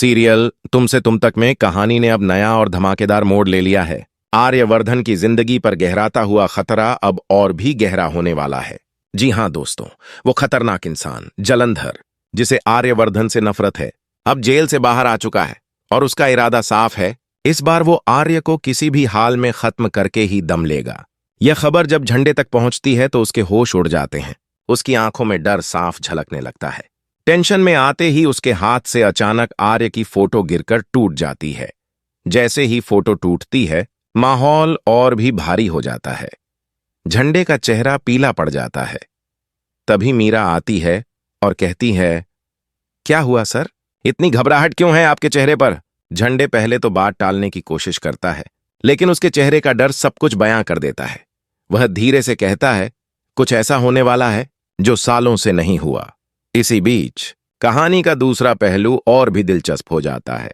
Serial तुमसे तुम तक में कहानी ने अब नया और धमाकेदार मोड़ ले लिया है। आर्यवर्धन की जिंदगी पर गहराता हुआ खतरा अब और भी गहरा होने वाला है। जी हां दोस्तों, वो खतरनाक इंसान जलंधर, जिसे आर्यवर्धन से नफरत है, अब जेल से बाहर आ चुका है और उसका इरादा साफ है। इस बार वो आर्य को किसी भी हाल में खत्म करके ही दम लेगा। यह खबर जब झंडे तक पहुंचती है तो उसके होश उड़ जाते हैं। उसकी आंखों में डर साफ झलकने लगता है। टेंशन में आते ही उसके हाथ से अचानक आर्य की फोटो गिरकर टूट जाती है। जैसे ही फोटो टूटती है, माहौल और भी भारी हो जाता है। झंडे का चेहरा पीला पड़ जाता है। तभी मीरा आती है और कहती है, क्या हुआ सर? इतनी घबराहट क्यों है आपके चेहरे पर? झंडे पहले तो बात टालने की कोशिश करता है, लेकिन उसके चेहरे का डर सब कुछ बयां कर देता है। वह धीरे से कहता है, कुछ ऐसा होने वाला है जो सालों से नहीं हुआ। इसी बीच कहानी का दूसरा पहलू और भी दिलचस्प हो जाता है।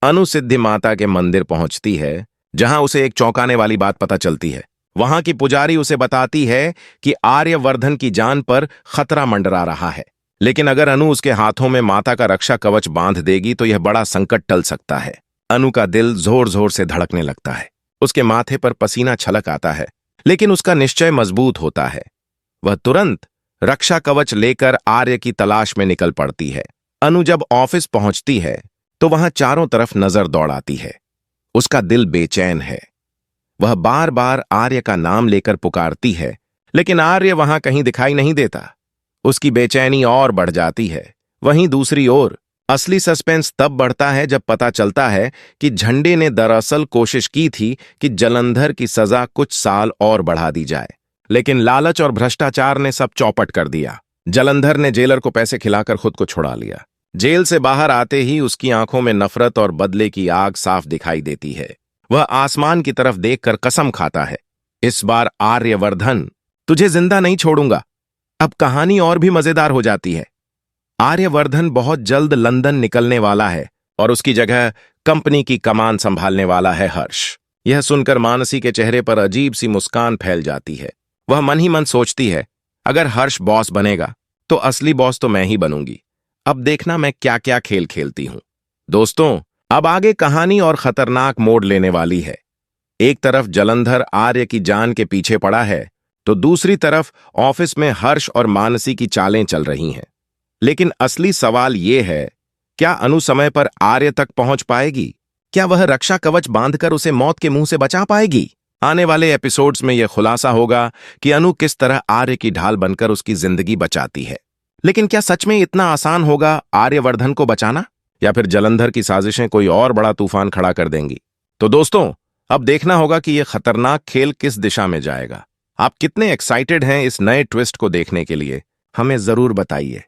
अनु सिद्धि माता के मंदिर पहुंचती है, जहां उसे एक चौंकाने वाली बात पता चलती है। वहां की पुजारी उसे बताती है कि आर्यवर्धन की जान पर खतरा मंडरा रहा है, लेकिन अगर अनु उसके हाथों में माता का रक्षा कवच बांध देगी तो यह बड़ा संकट टल सकता है। अनु का दिल जोर जोर से धड़कने लगता है। उसके माथे पर पसीना छलक आता है, लेकिन उसका निश्चय मजबूत होता है। वह तुरंत रक्षा कवच लेकर आर्य की तलाश में निकल पड़ती है। अनु जब ऑफिस पहुंचती है तो वहां चारों तरफ नजर दौड़ाती है। उसका दिल बेचैन है। वह बार बार आर्य का नाम लेकर पुकारती है, लेकिन आर्य वहां कहीं दिखाई नहीं देता। उसकी बेचैनी और बढ़ जाती है। वहीं दूसरी ओर असली सस्पेंस तब बढ़ता है जब पता चलता है कि झंडे ने दरअसल कोशिश की थी कि जलंधर की सजा कुछ साल और बढ़ा दी जाए, लेकिन लालच और भ्रष्टाचार ने सब चौपट कर दिया। जलंधर ने जेलर को पैसे खिलाकर खुद को छुड़ा लिया। जेल से बाहर आते ही उसकी आंखों में नफरत और बदले की आग साफ दिखाई देती है। वह आसमान की तरफ देखकर कसम खाता है, इस बार आर्यवर्धन, तुझे जिंदा नहीं छोड़ूंगा। अब कहानी और भी मजेदार हो जाती है। आर्यवर्धन बहुत जल्द लंदन निकलने वाला है और उसकी जगह कंपनी की कमान संभालने वाला है हर्ष। यह सुनकर मानसी के चेहरे पर अजीब सी मुस्कान फैल जाती है। वह मन ही मन सोचती है, अगर हर्ष बॉस बनेगा तो असली बॉस तो मैं ही बनूंगी। अब देखना मैं क्या क्या खेल खेलती हूं। दोस्तों, अब आगे कहानी और खतरनाक मोड़ लेने वाली है। एक तरफ जलंधर आर्य की जान के पीछे पड़ा है, तो दूसरी तरफ ऑफिस में हर्ष और मानसी की चालें चल रही हैं। लेकिन असली सवाल यह है, क्या अनु समय पर आर्य तक पहुंच पाएगी? क्या वह रक्षा कवच बांधकर उसे मौत के मुंह से बचा पाएगी? आने वाले एपिसोड्स में यह खुलासा होगा कि अनु किस तरह आर्य की ढाल बनकर उसकी जिंदगी बचाती है। लेकिन क्या सच में इतना आसान होगा आर्यवर्धन को बचाना, या फिर जलंधर की साजिशें कोई और बड़ा तूफान खड़ा कर देंगी? तो दोस्तों, अब देखना होगा कि यह खतरनाक खेल किस दिशा में जाएगा। आप कितने एक्साइटेड हैं इस नए ट्विस्ट को देखने के लिए? हमें जरूर बताइए।